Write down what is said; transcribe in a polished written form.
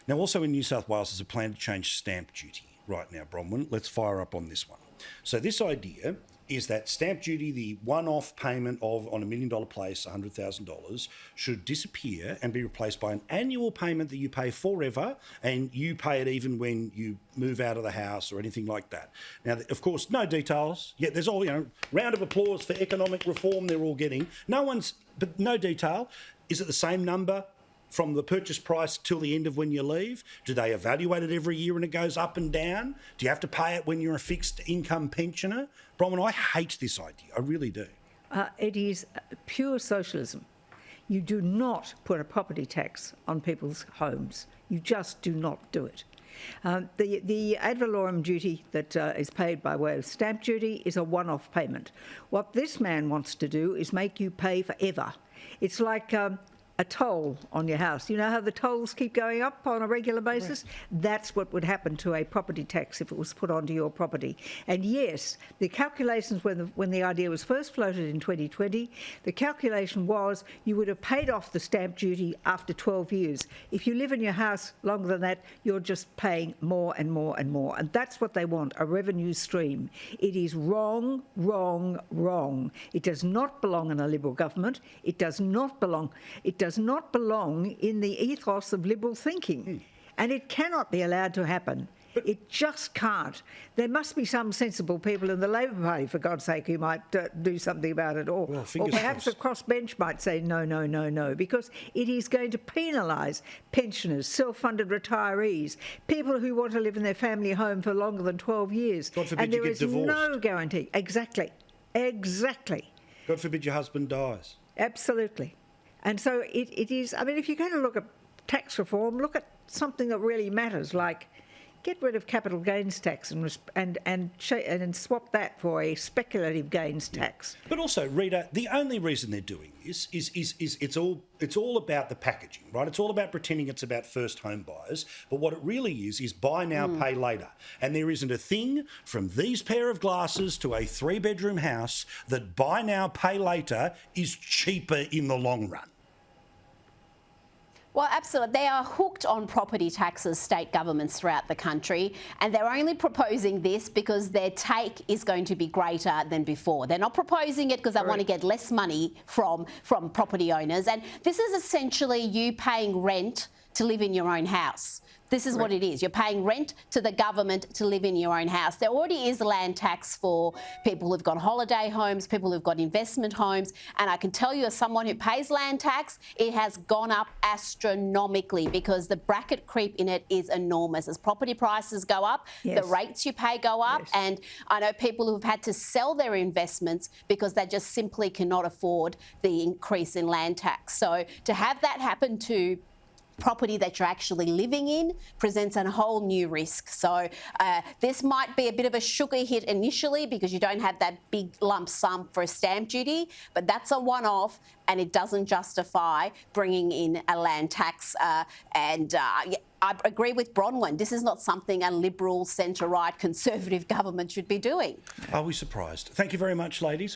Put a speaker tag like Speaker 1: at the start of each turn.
Speaker 1: Now, also in New South Wales, there's a plan to change stamp duty right now, Bronwyn. Let's fire up on this one. So this idea is that stamp duty, the one-off payment of, on $1 million place, $100,000, should disappear and be replaced by an annual payment that you pay forever, and you pay it even when you move out of the house or anything like that. Now, of course, no details. Yet there's all, round of applause for economic reform they're all getting. But no detail. Is it the same number from the purchase price till the end of when you leave? Do they evaluate it every year and it goes up and down? Do you have to pay it when you're a fixed income pensioner? Bronwyn, I hate this idea. I really do.
Speaker 2: It is pure socialism. You do not put a property tax on people's homes. You just do not do it. The ad valorem duty that is paid by way of stamp duty is a one-off payment. What this man wants to do is make you pay forever. It's like a toll on your house. You know how the tolls keep going up on a regular basis? Right. That's what would happen to a property tax if it was put onto your property. And yes, the calculations when the idea was first floated in 2020, the calculation was you would have paid off the stamp duty after 12 years. If you live in your house longer than that, you're just paying more and more and more. And that's what they want, a revenue stream. It is wrong, wrong, wrong. It does not belong in a Liberal government. It does not belong in the ethos of liberal thinking. And it cannot be allowed to happen. It just can't. There must be some sensible people in the Labor Party, for God's sake, who might do something about it. Or perhaps a crossbench might say no, no, no, no, because it is going to penalise pensioners, self-funded retirees, people who want to live in their family home for longer than 12 years.
Speaker 1: God forbid you get divorced.
Speaker 2: And there is no guarantee. Exactly.
Speaker 1: God forbid your husband dies.
Speaker 2: Absolutely. And so it is, I mean, if you're going to look at tax reform, look at something that really matters, like get rid of capital gains tax and swap that for a speculative gains tax.
Speaker 1: But also, Rita, the only reason they're doing this is it's all about the packaging, right? It's all about pretending it's about first home buyers. But what it really is buy now, pay later. And there isn't a thing from these pair of glasses to a 3-bedroom house that buy now, pay later is cheaper in the long run.
Speaker 3: Well, absolutely. They are hooked on property taxes, state governments throughout the country, and they're only proposing this because their take is going to be greater than before. They're not proposing it because they want to get less money from property owners. And this is essentially you paying rent to live in your own house. This is what it is. You're paying rent to the government to live in your own house. There already is a land tax for people who've got holiday homes, people who've got investment homes. And I can tell you, as someone who pays land tax, it has gone up astronomically because the bracket creep in it is enormous. As property prices go up, the rates you pay go up. Yes. And I know people who've had to sell their investments because they just simply cannot afford the increase in land tax. So to have that happen to property that you're actually living in presents a whole new risk. So this might be a bit of a sugar hit initially because you don't have that big lump sum for a stamp duty, but that's a one-off and it doesn't justify bringing in a land tax. I agree with Bronwyn. This is not something a Liberal, centre-right, Conservative government should be doing.
Speaker 1: Are we surprised? Thank you very much, ladies.